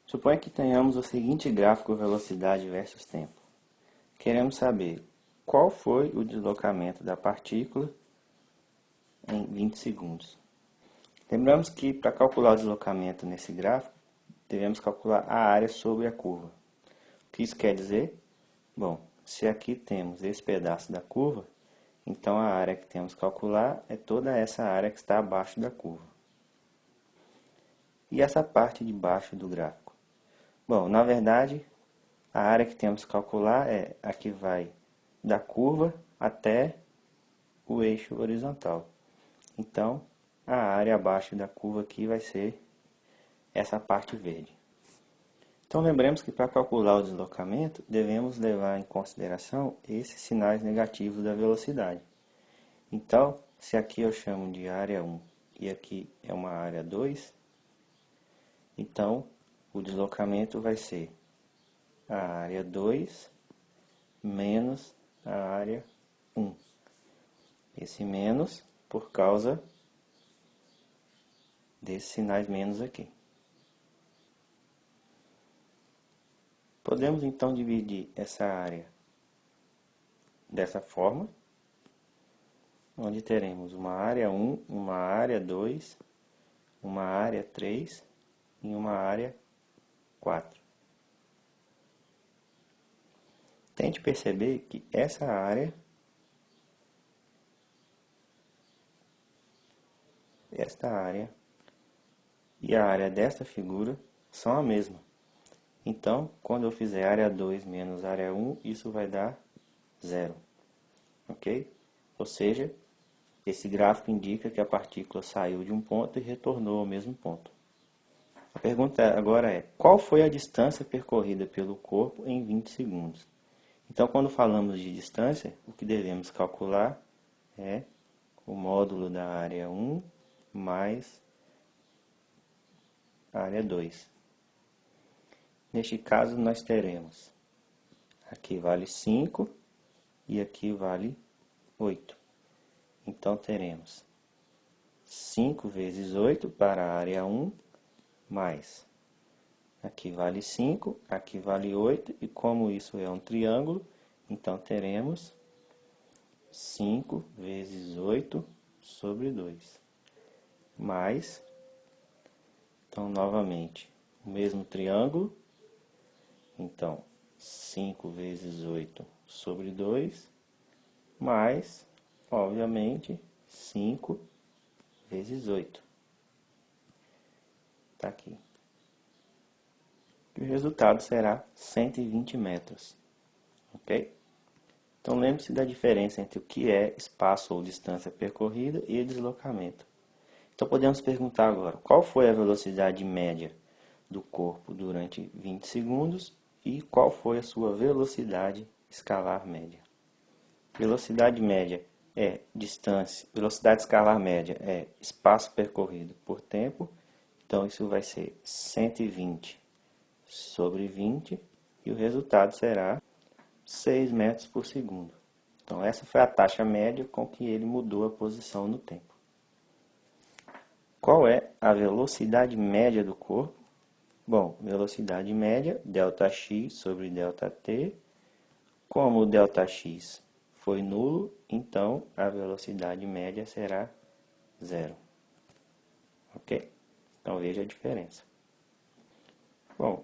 Suponha que tenhamos o seguinte gráfico velocidade versus tempo. Queremos saber qual foi o deslocamento da partícula em 20 segundos. Lembramos que para calcular o deslocamento nesse gráfico, devemos calcular a área sobre a curva. O que isso quer dizer? Bom, se aqui temos esse pedaço da curva, então a área que temos que calcular é toda essa área que está abaixo da curva. E essa parte de baixo do gráfico? Bom, na verdade, a área que temos que calcular é a que vai da curva até o eixo horizontal. Então, a área abaixo da curva aqui vai ser essa parte verde. Então, lembremos que para calcular o deslocamento, devemos levar em consideração esses sinais negativos da velocidade. Então, se aqui eu chamo de área 1 e aqui é uma área 2, então o deslocamento vai ser a área 2 menos a área 1. Esse menos por causa desses sinais menos aqui. Podemos então dividir essa área dessa forma, onde teremos uma área 1, uma área 2, uma área 3 e uma área 4. Tente perceber que essa área, esta área e a área desta figura são a mesma. Então, quando eu fizer área 2 menos área 1, isso vai dar 0. Ok? Ou seja, esse gráfico indica que a partícula saiu de um ponto e retornou ao mesmo ponto. A pergunta agora é, qual foi a distância percorrida pelo corpo em 20 segundos? Então, quando falamos de distância, o que devemos calcular é o módulo da área 1 mais a área 2. Neste caso, nós teremos, aqui vale 5 e aqui vale 8. Então, teremos 5 vezes 8 para a área 1, mais, aqui vale 5, aqui vale 8, e como isso é um triângulo, então teremos 5 vezes 8 sobre 2, mais, então, novamente, o mesmo triângulo, então, 5 vezes 8 sobre 2, mais, obviamente, 5 vezes 8. Está aqui. E o resultado será 120 metros. Ok? Então, lembre-se da diferença entre o que é espaço ou distância percorrida e deslocamento. Então, podemos perguntar agora, qual foi a velocidade média do corpo durante 20 segundos e qual foi a sua velocidade escalar média? Velocidade média é distância, velocidade escalar média é espaço percorrido por tempo, então isso vai ser 120 sobre 20 e o resultado será 6 metros por segundo. Então essa foi a taxa média com que ele mudou a posição no tempo. Qual é a velocidade média do corpo? Bom, velocidade média, ΔX sobre ΔT. Como o ΔX foi nulo, então a velocidade média será 0. Ok? Então veja a diferença. Bom,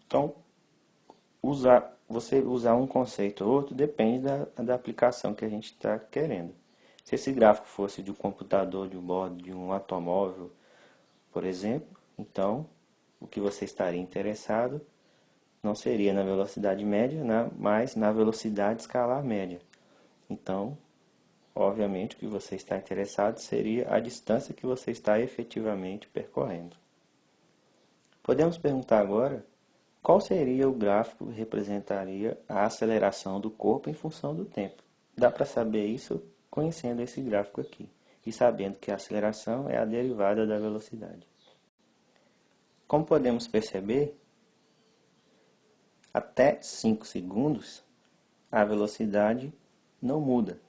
então você usar um conceito ou outro depende da aplicação que a gente está querendo. Se esse gráfico fosse de um computador de bordo de um automóvel, por exemplo, então o que você estaria interessado não seria na velocidade média, mas na velocidade escalar média. Então, obviamente, o que você está interessado seria a distância que você está efetivamente percorrendo. Podemos perguntar agora, qual seria o gráfico que representaria a aceleração do corpo em função do tempo? Dá para saber isso conhecendo esse gráfico aqui e sabendo que a aceleração é a derivada da velocidade. Como podemos perceber, até 5 segundos, a velocidade não muda,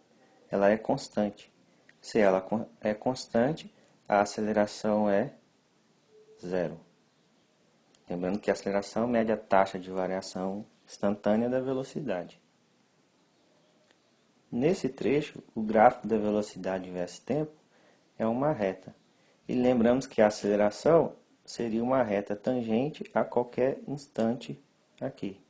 ela é constante. Se ela é constante, a aceleração é 0. Lembrando que a aceleração mede a taxa de variação instantânea da velocidade. Nesse trecho, o gráfico da velocidade versus tempo é uma reta. E lembramos que a aceleração seria uma reta tangente a qualquer instante aqui.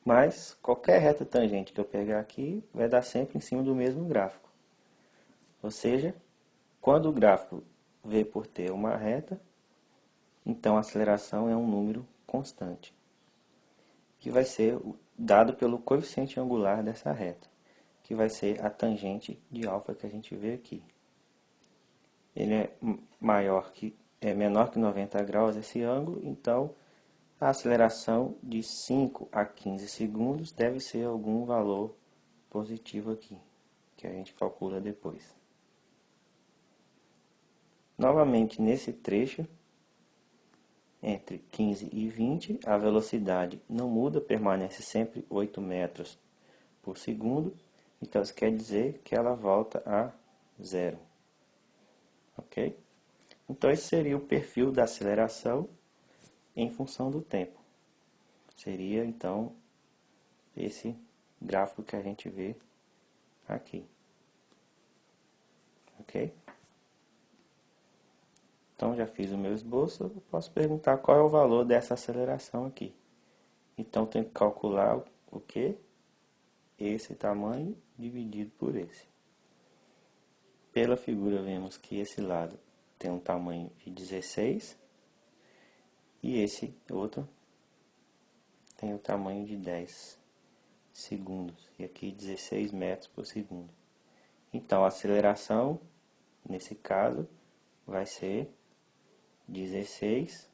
Mas qualquer reta tangente que eu pegar aqui vai dar sempre em cima do mesmo gráfico. Ou seja, quando o gráfico V por T é uma reta, então a aceleração é um número constante, que vai ser dado pelo coeficiente angular dessa reta, que vai ser a tangente de alfa que a gente vê aqui. Ele é menor que 90 graus esse ângulo, então a aceleração de 5 a 15 segundos deve ser algum valor positivo aqui, que a gente calcula depois. Novamente, nesse trecho, entre 15 e 20, a velocidade não muda, permanece sempre 8 metros por segundo, então isso quer dizer que ela volta a zero. Ok? Então esse seria o perfil da aceleração em função do tempo. Seria então esse gráfico que a gente vê aqui. Ok? Então já fiz o meu esboço, eu posso perguntar qual é o valor dessa aceleração aqui. Então tenho que calcular o que? Esse tamanho dividido por esse. Pela figura vemos que esse lado tem um tamanho de 16 e esse outro tem o tamanho de 10 segundos e aqui 16 metros por segundo. Então a aceleração, nesse caso, vai ser 16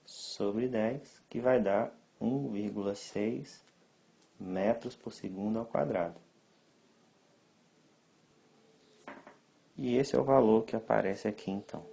sobre 10, que vai dar 1,6 metros por segundo ao quadrado. E esse é o valor que aparece aqui então.